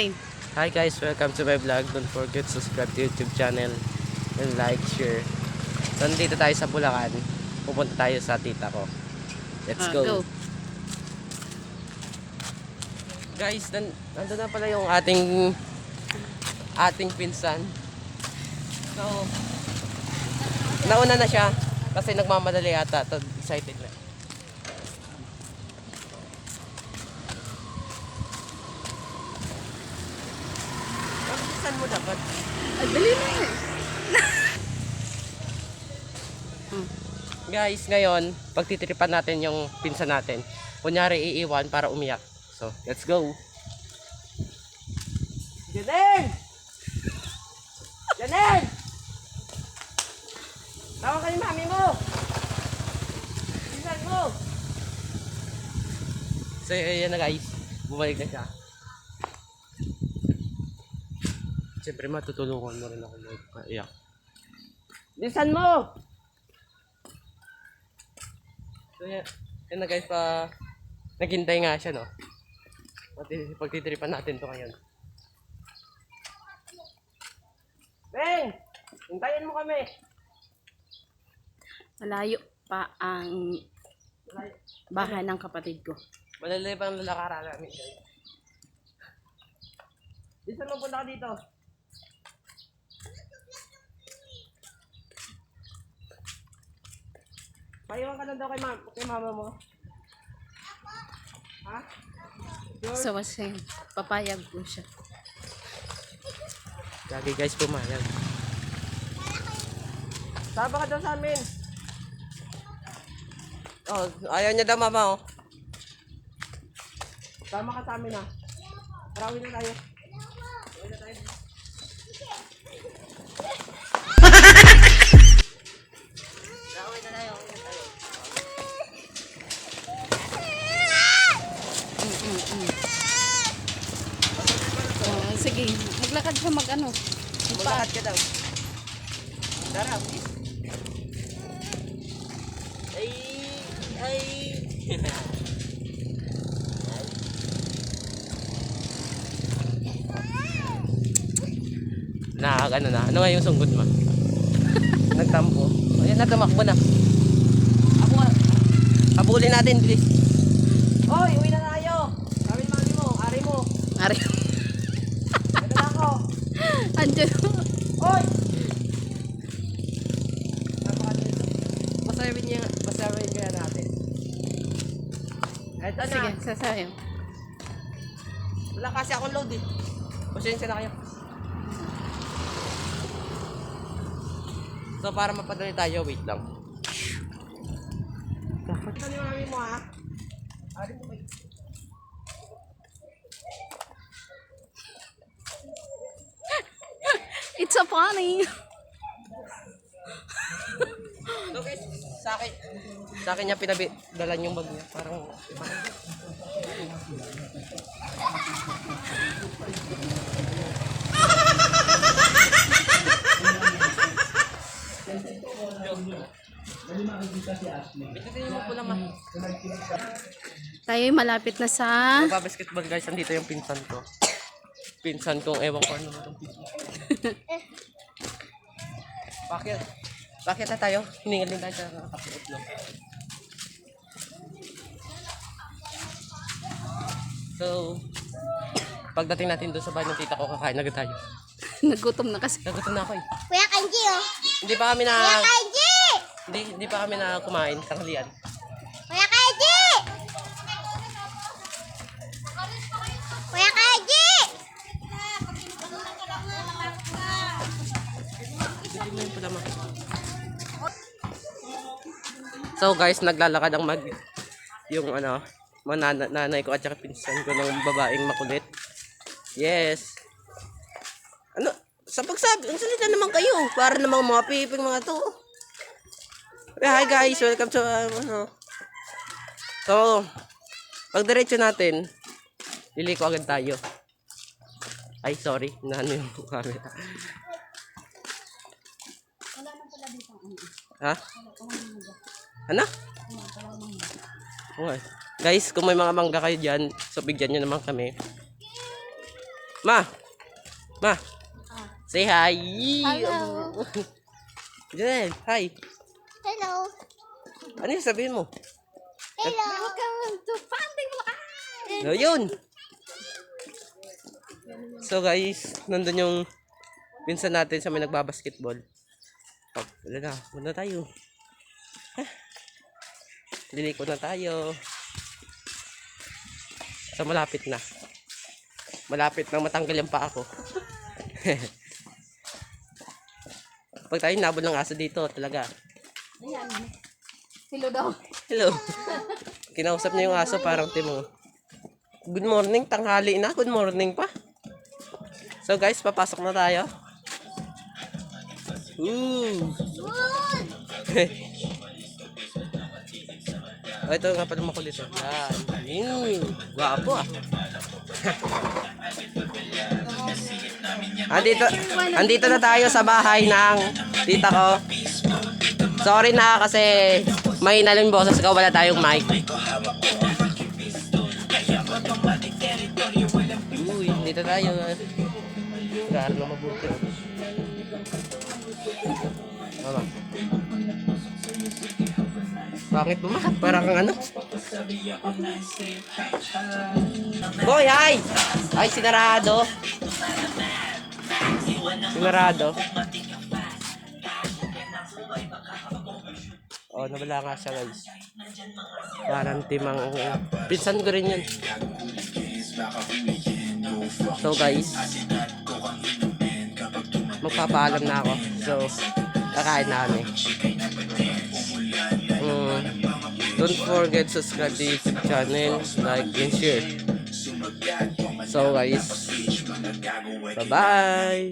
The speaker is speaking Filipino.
Wayne. Hi guys, welcome to my vlog. Don't forget to subscribe to YouTube channel and like, share. So, nandito tayo sa Bulacan. Pupunta tayo sa tita ko. Let's go. Guys, nandun na pala yung ating pinsan. So, nauna na siya kasi nagmamadali yata. Excited na. Saan mo dapat? Ay, dali na yun. Guys, ngayon, pagtitripan natin yung pinsan natin. Kunyari, iiwan para umiyak. So, let's go. Janine! Janine! Tawag ka ni mami mo! Pinsan mo! So, yan na guys. Bumalik na siya. Siyempre, matutulungan mo rin ako mag-iyak. Pinsan mo! So, yan na guys, naghintay nga siya, no? Pagtitripan natin to ngayon. Beng! Hintayin mo kami! Malayo pa ang bahay ng kapatid ko. Malalay pa ang lalakaran namin, guys. Saan mo punta ka dito? Paiwan ka lang daw kay mama mo. Ha? So, kasi papayag ko siya. Lagi guys, pumayag. Saba ka daw sa amin. Oh, ayaw niya daw mama, oh. Sama ka sa amin, ha. Tarawin na tayo. Tarawin na tayo. Tarawin na tayo. Sige, maglakad ka mag-ano. Maglakad ka daw. Tara. Ay. Ano nga yung sunggot mo? Nagtampo. Ayan na, tumakbo na. Ako nga. Habulin natin, please. Hoy, uwi na tayo. Kami mami mo, ari mo. Ari. Ito na ako. Andiyan. Hoy! Napakadito. Pasawin kaya natin. Ito na. Sige, sasayo. Wala kasi akong load eh. Pasensya na kayo. So para mapadali tayo, wait lang. Ito ni mami mo, ha? Ari mo kayo. It's so funny. So guys, sa akin niya pinadalan yung bag niya. Parang iba. Bitatin mo po naman. Tayo malapit na sa... Magbabasketball guys, andito yung pinsan ko. Pinsan kong ewan ko ano itong pinsan. Bakit na tayo? Hiningal din tayo sa kapatid no? So, pagdating natin doon sa bahay ng tita ko, kakain agad tayo. Nagutom na kasi. Nagutom na ako eh. Kuya Kanji, oh. Hindi pa kami na... Kuya Kanji! Hindi pa kami na kumain, tanghalian. Kuya Kanji! Kuya Kanji! So guys, naglalakad ang mga nanay ko at saka pinsan ko ng babaeng makulit. Yes. Ano? Sa pagsabi, ang salita naman kayo. Para namang mga piping mga to. Hi guys, welcome to So, pag diretso natin, liliko agad tayo. Ay, sorry. Naano yung camera. Ha? Ano? Okay. Guys, kung may mga mangga kayo dyan, so bigyan nyo naman kami. Ma! Ma! Say hi! Hello. Janelle, hi! Hello. Ano yung sabihin mo? Hello. Welcome to Panding Bulacan! No, yun! So guys, nandun yung pinsan natin sa may nagbabasketball. Oh, wala na, muna tayo. Liliko na tayo. So malapit na. Malapit na matanggal yung paa ko. Pag tayo nabol ng aso dito, talaga. Ayan. Hello daw. Hello. Kinausap niya yung aso, parang timo. Good morning, tanghali na. Good morning pa. So guys, papasok na tayo. Ooh. Oh, ito nga pala makulit. Yan. Guwapo ah. Andito na tayo sa bahay ng tita ko. Sorry na kasi mahina lang yung boses ko, wala tayong mic. Uy, dito tayo. Garo na mabuti. Mama. Bakit bumakat? Parang kang ano? Boy, hi! Ay, sinarado. Sinarado. Oh, nawala nga siya guys. Parang timang pinsan ko rin yun. So guys, magpapaalam na ako. So, kakain na kami. Don't forget to subscribe to YouTube channel, like and share. So guys, bye bye.